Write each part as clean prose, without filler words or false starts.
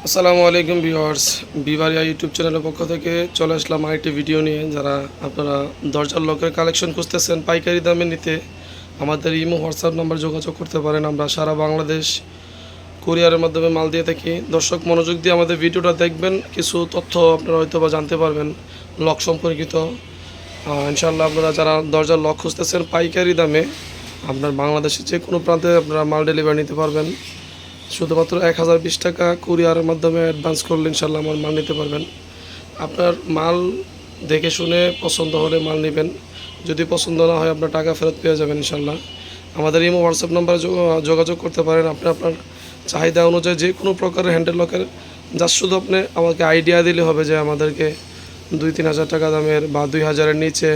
আসসালামু আলাইকুম viewers, বিবারিয়া YouTube চ্যানেলের পক্ষ থেকে চলে আসলাম আরেকটি ভিডিও নিয়ে। যারা আপনারা দরজার লকের কালেকশন খুঁজতেছেন পাইকারি দামে নিতে, আমাদের ইমো হোয়াটসঅ্যাপ নাম্বার যোগাযোগ করতে পারেন। আমরা সারা বাংলাদেশ কুরিয়ারের মাধ্যমে মাল দিয়ে থাকি। দর্শক মনোযোগ দিয়ে আমাদের ভিডিওটা দেখবেন, কিছু তথ্য আপনারা হয়তো বা জানতে পারবেন লক সম্পর্কিত। ইনশাআল্লাহ আপনারা যারা দরজার লক খুঁজতেছেন পাইকারি দামে, আপনার বাংলাদেশের যে কোনো প্রান্তে আপনারা মাল ডেলিভারি নিতে পারবেন। শুধুমাত্র 1020 টাকা কুরিয়ারের মাধ্যমে অ্যাডভান্স করলে ইনশাল্লাহ আমার মাল নিতে পারবেন। আপনার মাল দেখে শুনে পছন্দ হলে মাল নেবেন, যদি পছন্দ না হয় আপনার টাকা ফেরত পেয়ে যাবেন ইনশাল্লাহ। আমাদের ইমো হোয়াটসঅ্যাপ নাম্বারে যোগাযোগ করতে পারেন। আপনি আপনার চাহিদা অনুযায়ী যে কোনো প্রকারের হ্যান্ডেল লকের জাস্ট শুধু আপনি আমাকে আইডিয়া দিলে হবে যে আমাদেরকে 2-3 হাজার টাকা দামের বা 2000-এর নিচে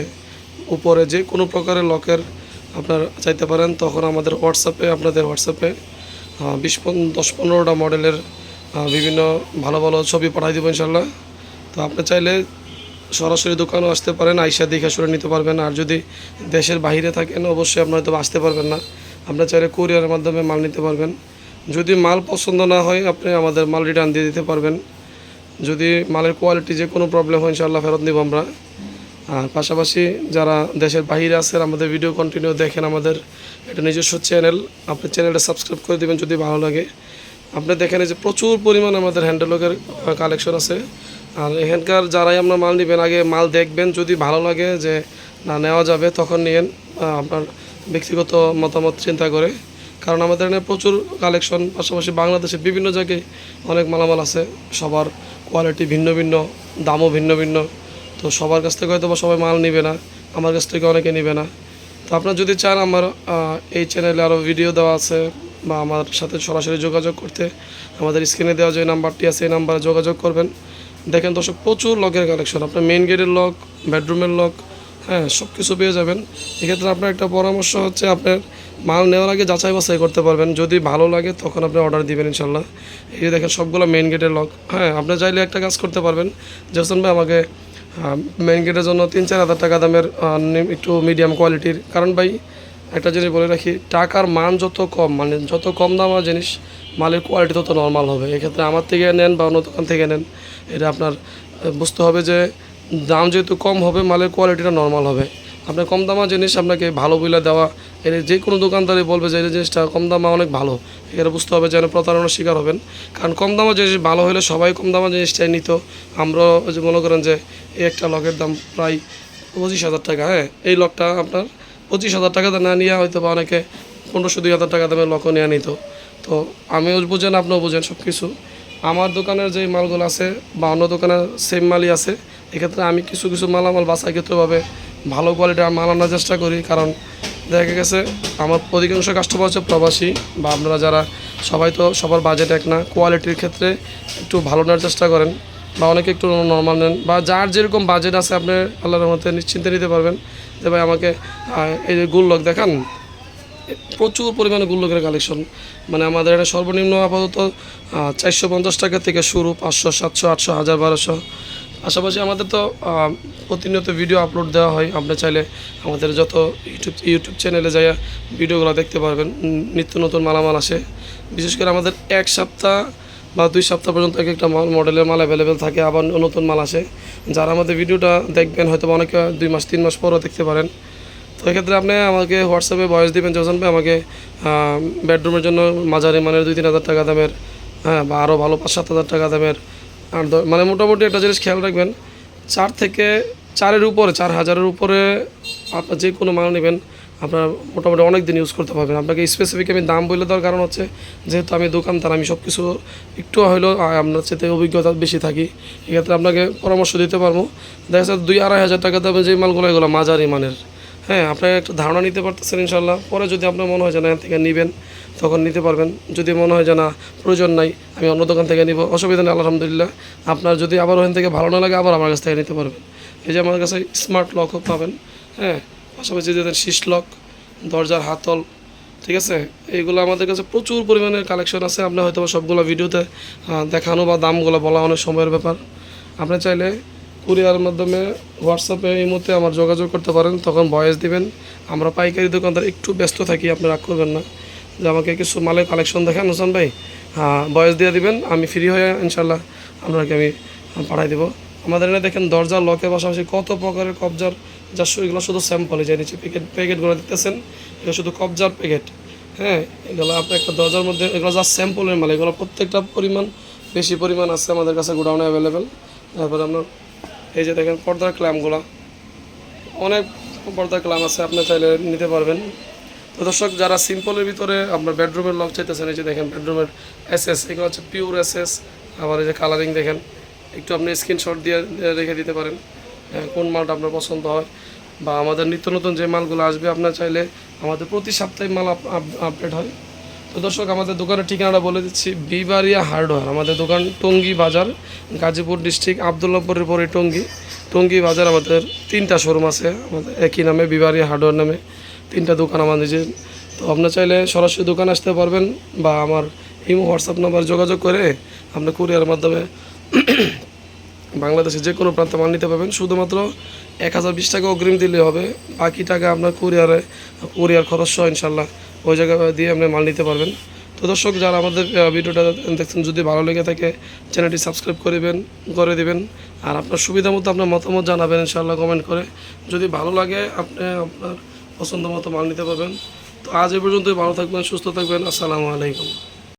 উপরে যে কোনো প্রকারের লকের আপনার চাইতে পারেন। তখন আমাদের আপনাদের হোয়াটসঅ্যাপে 10-15টা মডেলের বিভিন্ন ভালো ভালো ছবি পাঠিয়ে দেবো ইনশাল্লাহ। তো আপনি চাইলে সরাসরি দোকানেও আসতে পারেন, আইসা দেখে শুনে নিতে পারবেন। আর যদি দেশের বাইরে থাকেন অবশ্যই আপনার হয়তো আসতে পারবেন না, আপনার চাইলে কুরিয়ারের মাধ্যমে মাল নিতে পারবেন। যদি মাল পছন্দ না হয় আপনি আমাদের মাল রিটার্ন দিয়ে দিতে পারবেন। যদি মালের কোয়ালিটি যে কোনো প্রবলেম হয় ইনশাল্লাহ ফেরত নিব আমরা। আর পাশাপাশি যারা দেশের বাইরে আছেন আমাদের ভিডিও কন্টিনিউ দেখেন, আমাদের এটা নিজস্ব চ্যানেল, আপনি চ্যানেলটা সাবস্ক্রাইব করে দেবেন যদি ভালো লাগে। আপনি দেখেন যে প্রচুর পরিমাণ আমাদের হ্যান্ডেলকের কালেকশন আছে। আর এখানকার যারাই আপনার মাল নেবেন আগে মাল দেখবেন, যদি ভালো লাগে যে না নেওয়া যাবে তখন নিয়েন আপনার ব্যক্তিগত মতামত চিন্তা করে। কারণ আমাদের এখানে প্রচুর কালেকশন, পাশাপাশি বাংলাদেশের বিভিন্ন জায়গায় অনেক মালামাল আছে, সবার কোয়ালিটি ভিন্ন ভিন্ন, দামও ভিন্ন ভিন্ন। তো সবার কাছ থেকে হয়তো বা সবাই মাল নেবে না, আমার কাছ থেকে অনেকে নেবে না। তো আপনারা যদি চান আমার এই চ্যানেলে আরও ভিডিও দেওয়া আছে বা আমার সাথে সরাসরি যোগাযোগ করতে, আমাদের স্ক্রিনে দেওয়া যে নাম্বারটি আছে এই নাম্বারে যোগাযোগ করবেন। দেখেন দর্শক প্রচুর লকের কালেকশন, আপনার মেইন গেটের লক, বেডরুমের লক, হ্যাঁ সব কিছু পেয়ে যাবেন। এক্ষেত্রে আপনার একটা পরামর্শ হচ্ছে আপনার মাল নেওয়ার আগে যাচাই বাছাই করতে পারবেন, যদি ভালো লাগে তখন আপনি অর্ডার দিবেন ইনশাল্লাহ। এই যে দেখেন সবগুলো মেইন গেটের লক। হ্যাঁ আপনি চাইলে একটা কাজ করতে পারবেন, জেসন ভাই আমাকে মেইন গেটের জন্য 3-4 হাজার টাকা দামের একটু মিডিয়াম কোয়ালিটির। কারণ ভাই একটা জিনিস বলে রাখি, টাকার মান যত কম, মানে যত কম দামের জিনিস মালের কোয়ালিটি তত নর্মাল হবে। এক্ষেত্রে আমার থেকে নেন বা অন্য দোকান থেকে নেন, এটা আপনার বুঝতে হবে যে দাম যেহেতু কম হবে মালের কোয়ালিটিটা নর্মাল হবে। আপনার কম দামা জিনিস আপনাকে ভালো বলে দেওয়া, এর যে কোনো দোকানদারই বলবে যে এই জিনিসটা কম দামা অনেক ভালো, এটা বুঝতে হবে যেন প্রতারণার শিকার হবেন। কারণ কম দামা জিনিস ভালো হলে সবাই কম দামা জিনিসটাই নিত। আমরা যে মনে করেন যে এই একটা লকের দাম প্রায় 25,000 টাকা, হ্যাঁ এই লকটা আপনার 25,000 টাকা না নিয়ে হয়তো বা অনেকে 1500-2000 টাকা দামের লকও নিয়ে নিত। তো আমিও বুঝেন আপনিও বুঝেন সব কিছু। আমার দোকানের যে মালগুলো আছে বা অন্য দোকানের সেম মালই আছে, এক্ষেত্রে আমি কিছু কিছু মালামাল বাছাইকৃতভাবে ভালো কোয়ালিটির মাল আনার চেষ্টা করি। কারণ দেখা গেছে আমার অধিকাংশ কাস্টমার হচ্ছে প্রবাসী, বা আপনারা যারা সবাই তো সবার বাজেট এক না, কোয়ালিটির ক্ষেত্রে একটু ভালো নেওয়ার চেষ্টা করেন, বা অনেকে একটু নর্মাল নেন, বা যার যেরকম বাজেট আছে আপনি আল্লাহর মধ্যে নিশ্চিন্তে নিতে পারবেন যে ভাই আমাকে এই যে গুল্লক দেখান, প্রচুর পরিমাণে গুল্লকের কালেকশন। মানে আমাদের এটা সর্বনিম্ন আপাতত 450 টাকা থেকে শুরু, 500, 700, 800, 1000, 1200। পাশাপাশি আমাদের তো প্রতিনিয়ত ভিডিও আপলোড দেওয়া হয়, আপনি চাইলে আমাদের যত ইউটিউব চ্যানেলে যাইয়া ভিডিওগুলো দেখতে পারবেন। নিত্য নতুন মালামাল আসে, বিশেষ করে আমাদের 1 সপ্তাহ বা 2 সপ্তাহ পর্যন্ত এক একটা মডেলের মাল অ্যাভেলেবেল থাকে, আবার নতুন মাল আসে। যারা আমাদের ভিডিওটা দেখবেন হয়তো অনেকে 2 মাস 3 মাস পরও দেখতে পারেন। তো এক্ষেত্রে আপনি আমাকে হোয়াটসঅ্যাপে ভয়েস দিবেন যে ভাই আমাকে বেডরুমের জন্য মাঝারি মানের 2-3 হাজার টাকা দামের, হ্যাঁ বা আরও ভালো 5-7 হাজার টাকা দামের। আর মানে মোটামুটি একটা জিনিস খেয়াল রাখবেন, 4 থেকে 4-এর উপরে, 4,000-এর উপরে আপনার যে কোনো মাল নেবেন আপনার মোটামুটি অনেক দিন ইউজ করতে পারবেন। আপনাকে স্পেসিফিক আমি দাম বলে দেওয়ার কারণ হচ্ছে যেহেতু আমি দোকানদার, আমি সব কিছু একটু হলেও আপনার সাথে অভিজ্ঞতা বেশি থাকি। এক্ষেত্রে আপনাকে পরামর্শ দিতে পারবো। দেখা যাচ্ছে 2-2.5 হাজার টাকা দামে যে মালগুলো এগুলো মাঝারি মানের, হ্যাঁ আপনার একটা ধারণা নিতে পারতেছেন ইনশাল্লাহ। পরে যদি আপনার মনে হয় যে না এখান থেকে নেবেন তখন নিতে পারবেন, যদি মনে হয় যে না প্রয়োজন নাই আমি অন্য দোকান থেকে নিব, অসুবিধা নেই আলহামদুলিল্লাহ। আপনার যদি আবার ওখান থেকে ভালো না লাগে আবার আমার কাছ থেকে নিতে পারবেন। এই যে আমার কাছে স্মার্ট লকও পাবেন, হ্যাঁ পাশাপাশি যে শীষ লক, দরজার হাতল, ঠিক আছে, এইগুলো আমাদের কাছে প্রচুর পরিমাণে কালেকশন আছে। আপনি হয়তো সবগুলো ভিডিওতে দেখানো বা দামগুলো বলা অনেক সময়ের ব্যাপার। আপনি চাইলে কুরিয়ারের মাধ্যমে হোয়াটসঅ্যাপে এই মুহূর্তে আমার যোগাযোগ করতে পারেন, তখন ভয়েস দিবেন। আমরা পাইকারি দোকানদার একটু ব্যস্ত থাকি, আপনি রাগ করবেন না। যে আমাকে কিছু মালের কালেকশন দেখান হোসেন ভাই, হ্যাঁ বয়স দিয়ে দিবেন, আমি ফ্রি হয়ে ইনশাল্লাহ আপনাকে আমি পাঠাই দেবো। আমাদের এখানে দেখেন দরজার লকের পাশাপাশি কত প্রকারের কবজার যা এগুলো শুধু স্যাম্পল, এই যে নিচে প্যাকেটগুলো দেখতেছেন, এগুলো শুধু কবজার প্যাকেট। হ্যাঁ, এগুলো আপনার একটা দরজার মধ্যে এগুলো যা স্যাম্পলের মাল, এগুলো প্রত্যেকটা পরিমাণ বেশি পরিমাণ আছে আমাদের কাছে গোডাউনে অ্যাভেলেবেল। তারপরে আপনার এই যে দেখেন পর্দার ক্ল্যাম্পগুলো, অনেক পর্দার ক্ল্যাম্প আছে, আপনি চাইলে নিতে পারবেন। তো দর্শক, যারা সিম্পলের ভিতরে আপনার বেডরুমের লক চাইতেছেন, এই যে দেখেন বেডরুমের এসএস, এগুলো হচ্ছে পিওর এসএস। আবার এই যে কালারিং দেখেন, একটু আপনি স্ক্রিনশট দিয়ে রেখে দিতে পারেন কোন মালটা আপনার পছন্দ হয়, বা আমাদের নিত্য নতুন যে মালগুলো আসবে আপনার চাইলে আমাদের প্রতি সপ্তাহে মাল আপডেট হয়। তো দর্শক, আমাদের দোকানের ঠিকানাটা বলে দিচ্ছি, বিবারিয়া হার্ডওয়্যার। আমাদের দোকান টঙ্গী বাজার, গাজীপুর ডিস্ট্রিক্ট, আবদুল্লাহপুরের পরে টঙ্গী বাজার। আমাদের 3টা শোরুম আছে আমাদের একই নামে, বিবারিয়া হার্ডওয়্যার নামে 3টা দোকান আমাদের নিজের। তো আপনার চাইলে সরাসরি দোকান আসতে পারবেন, বা আমার ইমো হোয়াটসঅ্যাপ নাম্বার যোগাযোগ করে আপনি কুরিয়ারের মাধ্যমে বাংলাদেশে যে কোনো প্রান্তে মাল নিতে পারবেন। শুধুমাত্র 1020 টাকা অগ্রিম দিলে হবে, বাকি টাকা আপনার কুরিয়ার খরচ সহ ইনশাল্লাহ ওই জায়গা দিয়ে আপনি মাল নিতে পারবেন। তো দর্শক, যারা আমাদের ভিডিওটা দেখছেন, যদি ভালো লেগে থাকে চ্যানেলটি সাবস্ক্রাইব করে দিবেন, আর আপনার সুবিধা মতো আপনার মতামত জানাবেন ইনশাল্লাহ কমেন্ট করে। যদি ভালো লাগে আপনি আপনার পছন্দ মতো মাল নিতে পারবেন। তো আজ এ পর্যন্তই, ভালো থাকবেন, সুস্থ থাকবেন, আসসালামু আলাইকুম।